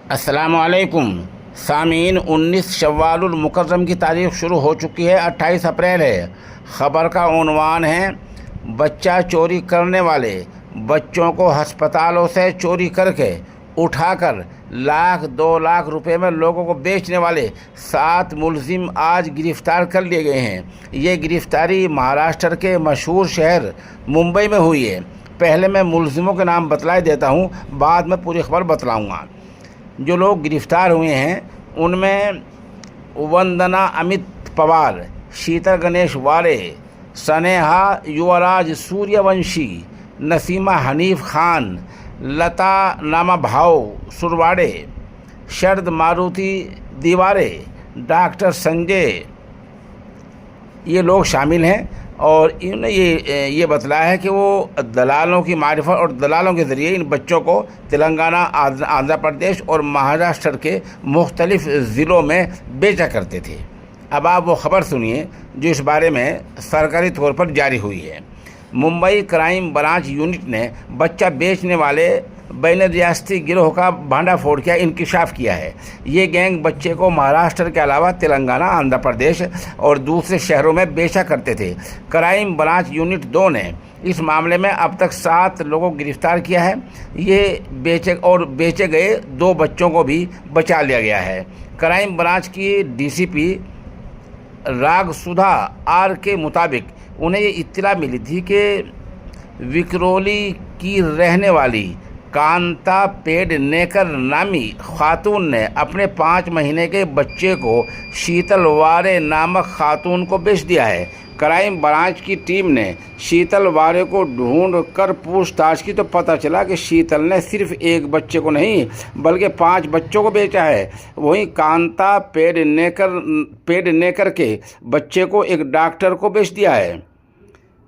अस्सलामुअलैकुम सामीन। 19 शव्वालुल मुकर्रम की तारीख शुरू हो चुकी है। 28 अप्रैल है। ख़बर का उन्वान है, बच्चा चोरी करने वाले बच्चों को अस्पतालों से चोरी करके उठाकर लाख 2 लाख रुपए में लोगों को बेचने वाले 7 मुलजिम आज गिरफ़्तार कर लिए गए हैं। ये गिरफ़्तारी महाराष्ट्र के मशहूर शहर मुंबई में हुई है। पहले मैं मुलजिमों के नाम बतला देता हूँ, बाद में पूरी खबर बतलाऊँगा। जो लोग गिरफ़्तार हुए हैं उनमें वंदना अमित पवार, शीतल गणेश वारे, स्नेहा युवराज सूर्यवंशी, नसीमा हनीफ खान, लता नामा भाव सुरवाड़े, शरद मारुति दीवारे, डॉक्टर संजय, ये लोग शामिल हैं। और इन्होंने ये बतलाया है कि वो दलालों की मारिफत और दलालों के ज़रिए इन बच्चों को तेलंगाना, आंध्र प्रदेश और महाराष्ट्र के मुख्तलिफ़ ज़िलों में बेचा करते थे। अब आप वो ख़बर सुनिए जो इस बारे में सरकारी तौर पर जारी हुई है। मुंबई क्राइम ब्रांच यूनिट ने बच्चा बेचने वाले बैन रियासती गिरोह का भांडाफोड़ किया, इंकिशाफ किया है। ये गैंग बच्चे को महाराष्ट्र के अलावा तेलंगाना, आंध्र प्रदेश और दूसरे शहरों में बेचा करते थे। क्राइम ब्रांच यूनिट 2 ने इस मामले में अब तक 7 लोगों को गिरफ्तार किया है। ये बेचे गए 2 बच्चों को भी बचा लिया गया है। क्राइम ब्रांच की डीसीपी राग सुधा आर के मुताबिक उन्हें ये इत्तला मिली थी कि विकरोली की रहने वाली कांता पेडनेकर नामी खातून ने अपने 5 महीने के बच्चे को शीतल वारे नामक खातून को बेच दिया है। क्राइम ब्रांच की टीम ने शीतल वारे को ढूंढ कर पूछताछ की तो पता चला कि शीतल ने सिर्फ एक बच्चे को नहीं बल्कि 5 बच्चों को बेचा है। वहीं कांता पेडनेकर के बच्चे को एक डॉक्टर को बेच दिया है।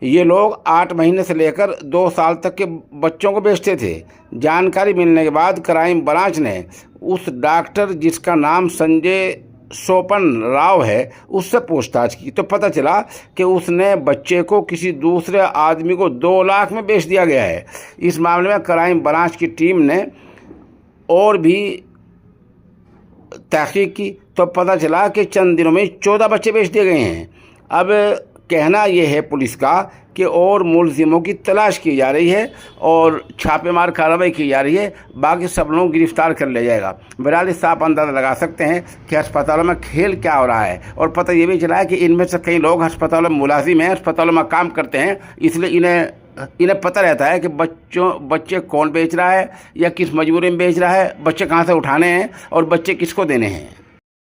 ये लोग 8 महीने से लेकर 2 साल तक के बच्चों को बेचते थे। जानकारी मिलने के बाद क्राइम ब्रांच ने उस डॉक्टर, जिसका नाम संजय सोपन राव है, उससे पूछताछ की तो पता चला कि उसने बच्चे को किसी दूसरे आदमी को 2 लाख में बेच दिया गया है। इस मामले में क्राइम ब्रांच की टीम ने और भी तहकीक की तो पता चला कि चंद दिनों में 14 बच्चे बेच दिए गए हैं। अब कहना यह है पुलिस का कि और मुलजिमों की तलाश की जा रही है और छापेमार कार्रवाई की जा रही है। बाकी सब लोग गिरफ्तार कर लिया जाएगा। बहरहाल इससे आप अंदाज़ा लगा सकते हैं कि अस्पतालों में खेल क्या हो रहा है। और पता ये भी चला है कि इनमें से कई लोग अस्पतालों में मुलाजिम हैं, अस्पतालों में काम करते हैं, इसलिए इन्हें पता रहता है कि बच्चे कौन बेच रहा है या किस मजबूरी में बेच रहा है, बच्चे कहाँ से उठाने हैं और बच्चे किसको देने हैं।